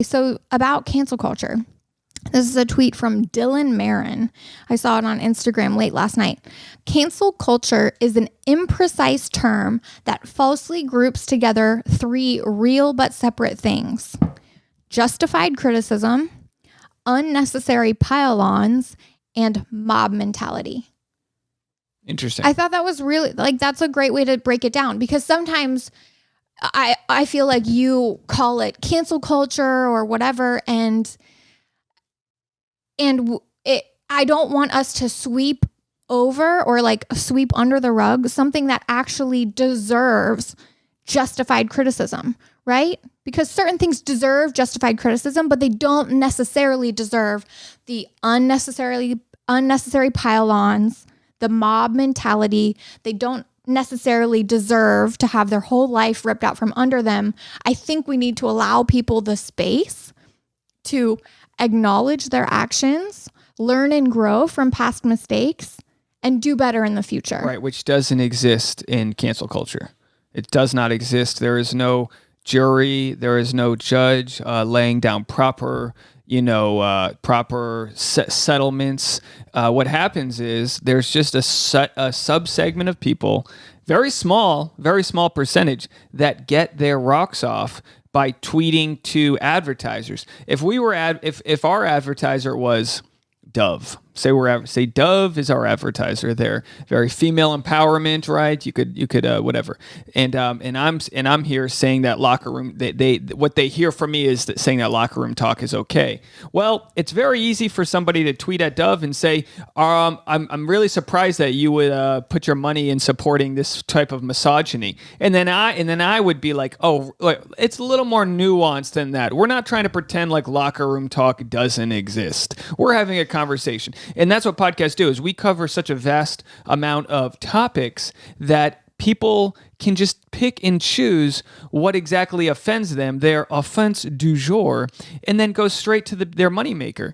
So about cancel culture. This is a tweet from Dylan Marin. I saw it on Instagram late last night. Cancel culture is an imprecise term that falsely groups together three real but separate things: justified criticism, unnecessary pile-ons, and mob mentality. Interesting. I thought that was really, that's a great way to break it down, because sometimes I feel like you call it cancel culture or whatever, and I don't want us to sweep over or sweep under the rug something that actually deserves justified criticism, right? Because certain things deserve justified criticism, but they don't necessarily deserve the unnecessary pile-ons, the mob mentality. They don't necessarily deserve to have their whole life ripped out from under them. I think we need to allow people the space to acknowledge their actions, learn and grow from past mistakes, and do better in the future. Right, which doesn't exist in cancel culture. It does not exist. There is no jury. There is no judge laying down proper settlements. What happens is there's just a subsegment of people, very small percentage, that get their rocks off by tweeting to advertisers. If our advertiser was Dove, say Dove is our advertiser. They're very female empowerment, right? You could whatever. And I'm here saying that locker room. What they hear from me is that saying that locker room talk is okay. Well, it's very easy for somebody to tweet at Dove and say, I'm really surprised that you would put your money in supporting this type of misogyny. And then I would be like, oh, it's a little more nuanced than that. We're not trying to pretend like locker room talk doesn't exist. We're having a conversation. And that's what podcasts do, is we cover such a vast amount of topics that people can just pick and choose what exactly offends them, their offense du jour, and then go straight to their moneymaker,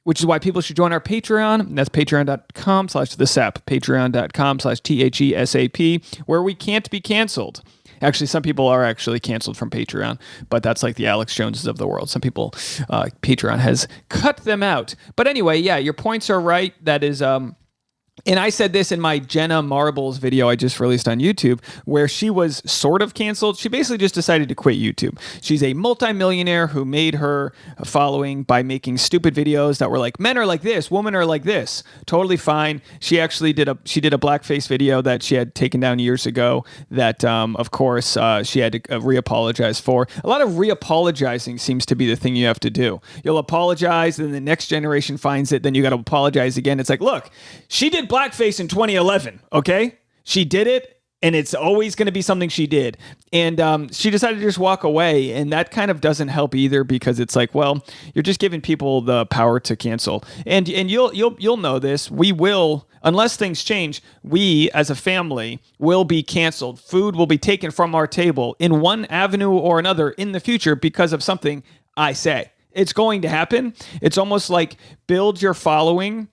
which is why people should join our Patreon. That's patreon.com/thesap, patreon.com/THESAP, where we can't be canceled. Actually, some people are actually canceled from Patreon, but that's like the Alex Joneses of the world. Some people, Patreon has cut them out. But anyway, yeah, your points are right. That is, and I said this in my Jenna Marbles video I just released on YouTube, where she was sort of canceled. She basically just decided to quit YouTube. She's a multimillionaire who made her following by making stupid videos that were like, men are like this, women are like this. Totally fine. She actually did a blackface video that she had taken down years ago that, of course, she had to re-apologize for. A lot of re-apologizing seems to be the thing you have to do. You'll apologize, then the next generation finds it, then you got to apologize again. It's like, look, she did blackface in 2011, okay? She did it, and it's always going to be something she did. And she decided to just walk away, and that kind of doesn't help either, because it's like, well, you're just giving people the power to cancel. And you'll know this. We will, unless things change, we as a family will be canceled. Food will be taken from our table in one avenue or another in the future because of something I say. It's going to happen. It's almost like build your following.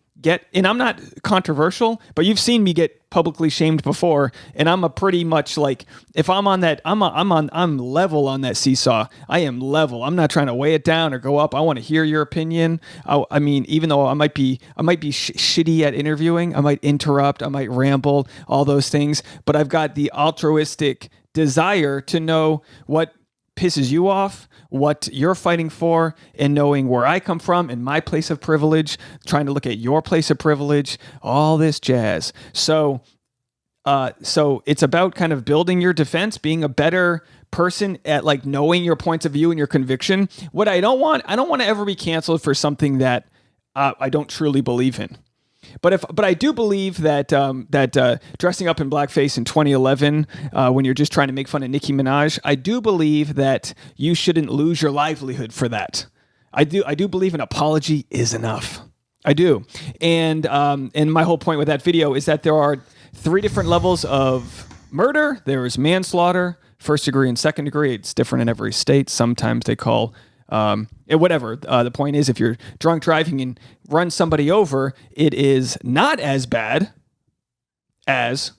And I'm not controversial, but you've seen me get publicly shamed before, and I'm a pretty much like, if I'm on that, I'm level on that seesaw. I am level. I'm not trying to weigh it down or go up. I want to hear your opinion. I mean, even though I might be shitty at interviewing, I might interrupt, I might ramble, all those things, but I've got the altruistic desire to know what pisses you off, what you're fighting for, and knowing where I come from and my place of privilege, trying to look at your place of privilege, all this jazz. So it's about kind of building your defense, being a better person at like knowing your points of view and your conviction. What I don't want to ever be canceled for something that I don't truly believe in. But I do believe that dressing up in blackface in 2011, when you're just trying to make fun of Nicki Minaj, I do believe that you shouldn't lose your livelihood for that. I do believe an apology is enough. I do. And my whole point with that video is that there are 3 different levels of murder. There is manslaughter, first degree and second degree. It's different in every state. Sometimes they call whatever. The point is, if you're drunk driving and run somebody over, it is not as bad as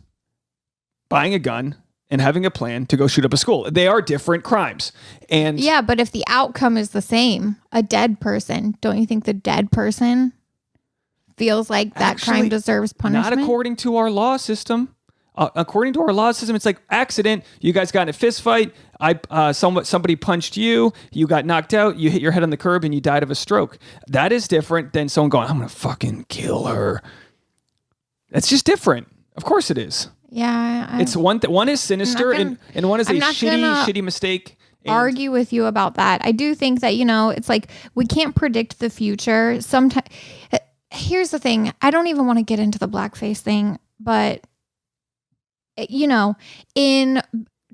buying a gun and having a plan to go shoot up a school. They are different crimes. And yeah, but if the outcome is the same, a dead person, don't you think the dead person feels like that crime deserves punishment? Not according to our law system. According to our law system, it's like accident. You guys got in a fist fight. Somebody punched you. You got knocked out. You hit your head on the curb and you died of a stroke. That is different than someone going, I'm going to fucking kill her. That's just different. Of course it is. Yeah. It's one is sinister and one is a shitty mistake. Argue with you about that. I do think that, it's like we can't predict the future. Sometimes, here's the thing. I don't even want to get into the blackface thing, but in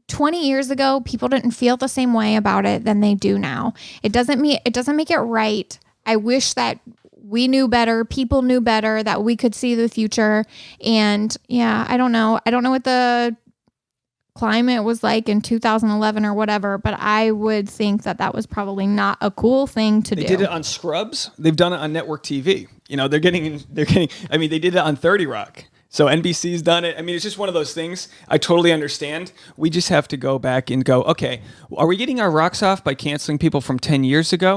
20 years ago, people didn't feel the same way about it than they do now. It doesn't make it right. I wish that we knew better, people knew better, that we could see the future. And yeah, I don't know. I don't know what the climate was like in 2011 or whatever, but I would think that was probably not a cool thing to do. They did it on Scrubs. They've done it on network TV. They did it on 30 Rock. So NBC's done it. I mean, it's just one of those things. I totally understand. We just have to go back and go, okay, are we getting our rocks off by canceling people from 10 years ago?